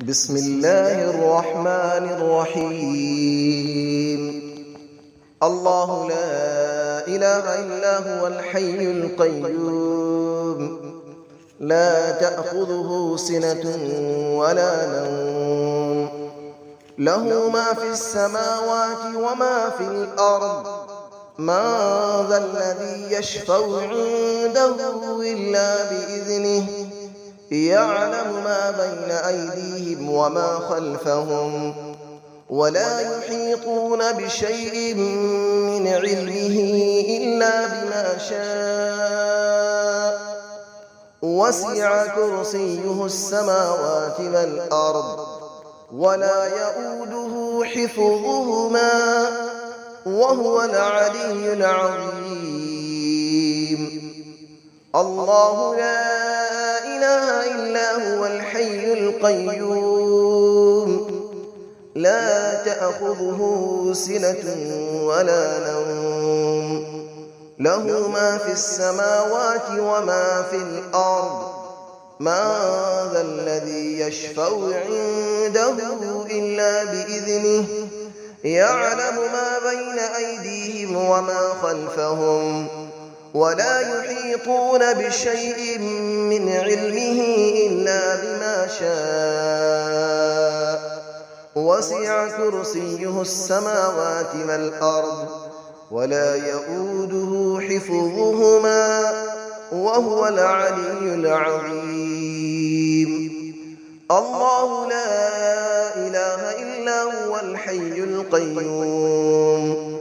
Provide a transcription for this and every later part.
بسم الله الرحمن الرحيم. الله لا إله إلا هو الحي القيوم، لا تأخذه سنة ولا نوم، له ما في السماوات وما في الأرض. من ذا الذي يشفع عنده إلا بإذنه، يعلم ما بين أيديهم وما خلفهم، ولا يحيطون بشيء من علمه إلا بما شاء. وسع كرسيه السماوات والأرض، ولا يؤوده حفظهما، وهو العلي العظيم. الله لا إله إلا هو الحي القيوم، لا تأخذه سنة ولا نوم، له ما في السماوات وما في الأرض. من ذا الذي يشفع عنده إلا بإذنه، يعلم ما بين أيديهم وما خلفهم، ولا يحيطون بشيء من علمه إلا بما شاء. وسع كرسيه السماوات والأرض، ولا يؤوده حفظهما، وهو العلي العظيم. الله لا إله إلا هو الحي القيوم،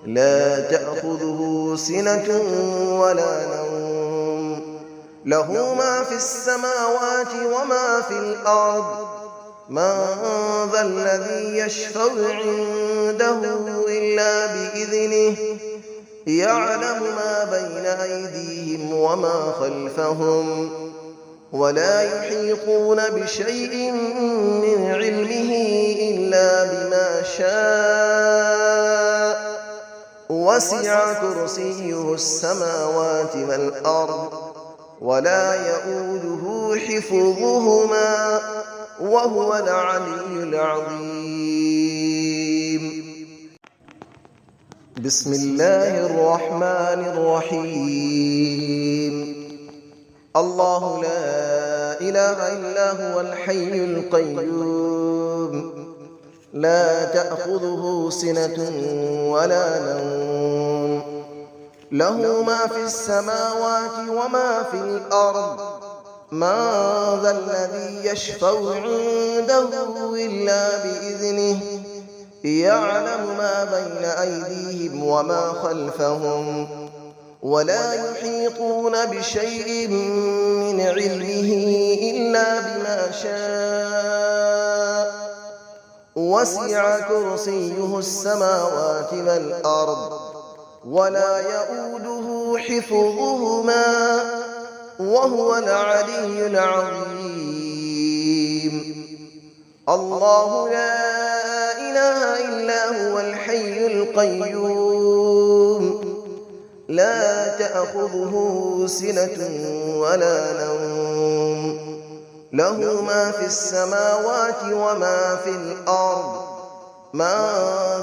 لا تأخذه سنة ولا نوم، له ما في السماوات وما في الأرض. من ذا الذي يشفع عنده إلا بإذنه، يعلم ما بين أيديهم وما خلفهم، ولا يحيطون بشيء من علمه إلا بما شاء. وسع كرسيه السماوات والأرض، ولا يؤوده حفظهما، وهو العلي العظيم. بسم الله الرحمن الرحيم. الله لا إله إلا هو الحي القيوم، لا تأخذه سنة ولا نوم، له ما في السماوات وما في الأرض. من ذا الذي يشفع عنده إلا بإذنه، يعلم ما بين أيديهم وما خلفهم، ولا يحيطون بشيء من علمه إلا بما شاء. وسع كرسيه السماوات والأرض، ولا يؤوده حفظهما، وهو العلي العظيم. الله لا إله إلا هو الحي القيوم، لا تأخذه سنة ولا نوم، له ما في السماوات وما في الأرض. من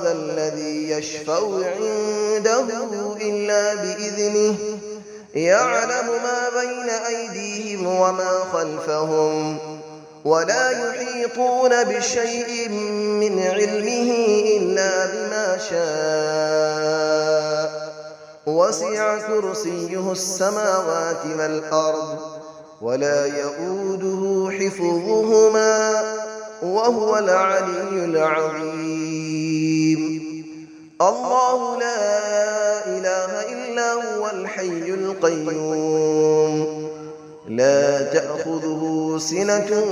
ذا الذي يشفع عنده إلا بإذنه، يعلم ما بين أيديهم وما خلفهم، ولا يحيطون بشيء من علمه إلا بما شاء. وسع كرسيه السماوات والأرض، ولا يؤوده حفظهما، وهو العلي العظيم. الله لا إله إلا هو الحي القيوم، لا تأخذه سنة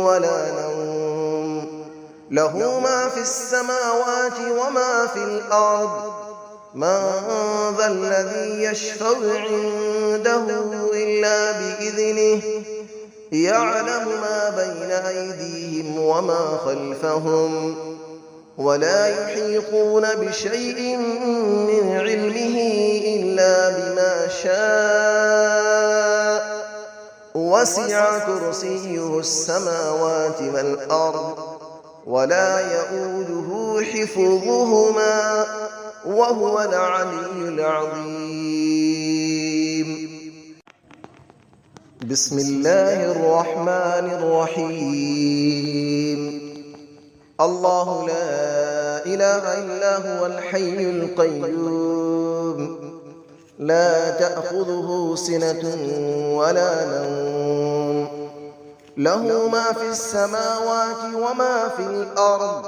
ولا نوم، له ما في السماوات وما في الأرض. من ذا الذي يشفع عنده إلا بإذنه، يعلم ما بين أيديهم وما خلفهم، ولا يحيطون بشيء من علمه إلا بما شاء. وسع كرسيه السماوات والأرض ولا يؤوده حفظهما وهو العلي العظيم. بسم الله الرحمن الرحيم. الله لا إله إلا هو الحي القيوم لا تأخذه سنة ولا نوم له ما في السماوات وما في الأرض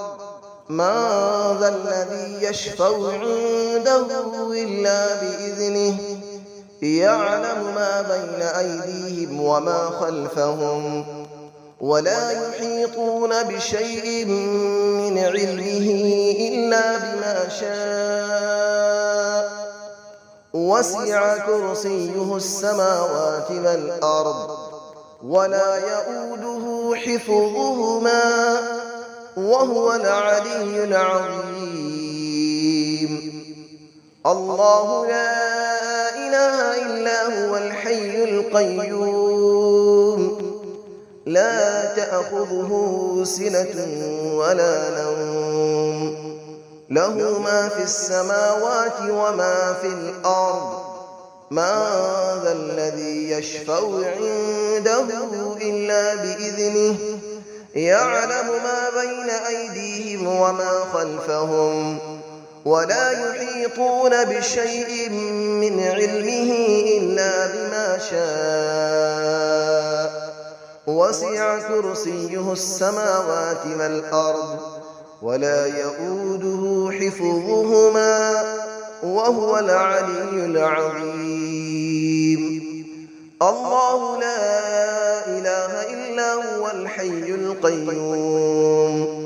من ذا الذي يشفع عنده إلا بإذنه يعلم ما بين أيديهم وما خلفهم ولا يحيطون بشيء من علمه إلا بما شاء وسع كرسيه السماوات والأرض ولا يؤوده حفظهما وهو العلي العظيم. الله لا إله إلا هو الحي القيوم لا تأخذه سنة ولا نوم له ما في السماوات وما في الأرض من ذا الذي يشفع عنده إلا بإذنه يعلم ما بين أيديهم وما خلفهم ولا يحيطون بشيء من علمه إلا بما شاء وسع كرسيه السماوات والأرض ولا يؤوده حفظهما وهو العلي العظيم. الله لا إله إلا هو الحي القيوم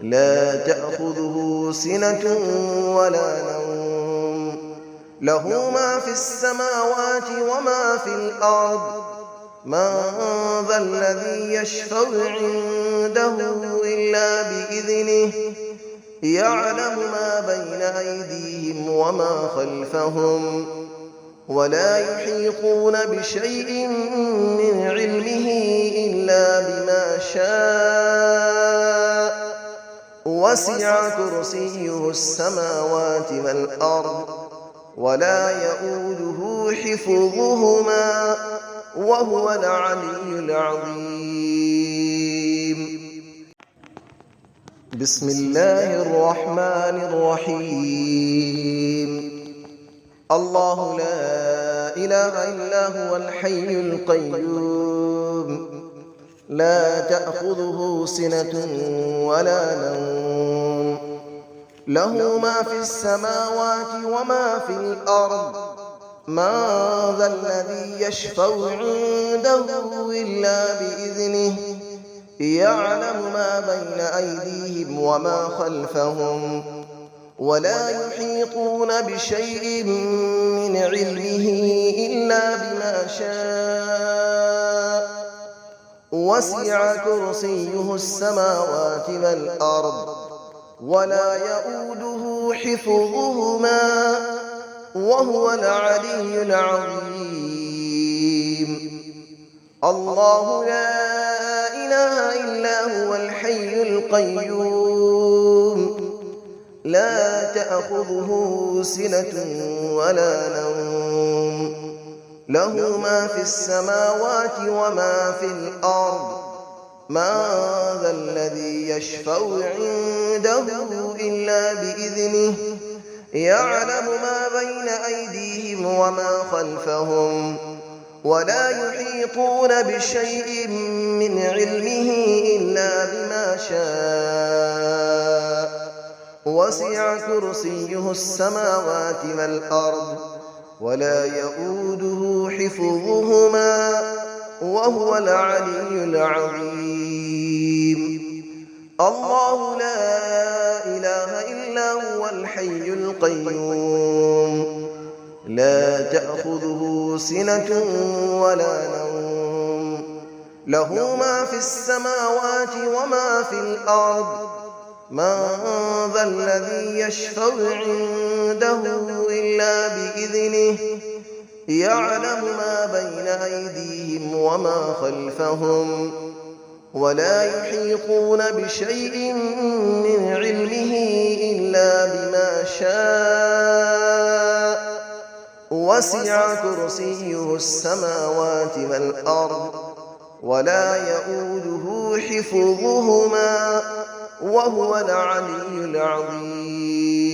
لا تأخذه سنة ولا نوم له ما في السماوات وما في الأرض من ذا الذي يشفع عنده إلا بإذنه يعلم ما بين أيديهم وما خلفهم ولا يحيطون بشيء من علمه إلا بما شاء وسع كرسيه السماوات والأرض ولا يؤوده حفظهما وهو العلي العظيم. بسم الله الرحمن الرحيم. الله لا إله إلا هو الحي القيوم لا تأخذه سنة ولا نوم له ما في السماوات وما في الأرض من ذا الذي يشفع عنده إلا بإذنه يعلم ما بين أيديهم وما خلفهم ولا يحيطون بشيء من علمه إلا بما شاء وسع كرسيه السماوات والأرض ولا يؤوده حفظهما وهو العلي العظيم. الله لا إله إلا هو الحي القيوم لا تأخذه سنة ولا نوم له ما في السماوات وما في الأرض من ذا الذي يشفع عنده إلا بإذنه يعلم ما بين أيديهم وما خلفهم ولا يحيطون بشيء من علمه إلا بما شاء وسع كرسيه السماوات والأرض ولا يؤوده حفظهما وهو العلي العظيم. الله لا إله إلا هو الحي القيوم لا تأخذه سنة ولا نوم له ما في السماوات وما في الأرض من ذا الذي يشفع عنده إلا بإذنه يعلم ما بين أيديهم وما خلفهم ولا يحيطون بشيء من علمه إلا بما شاء وسع كرسيه السماوات والأرض ولا يئوده حفظهما وهو العلي العظيم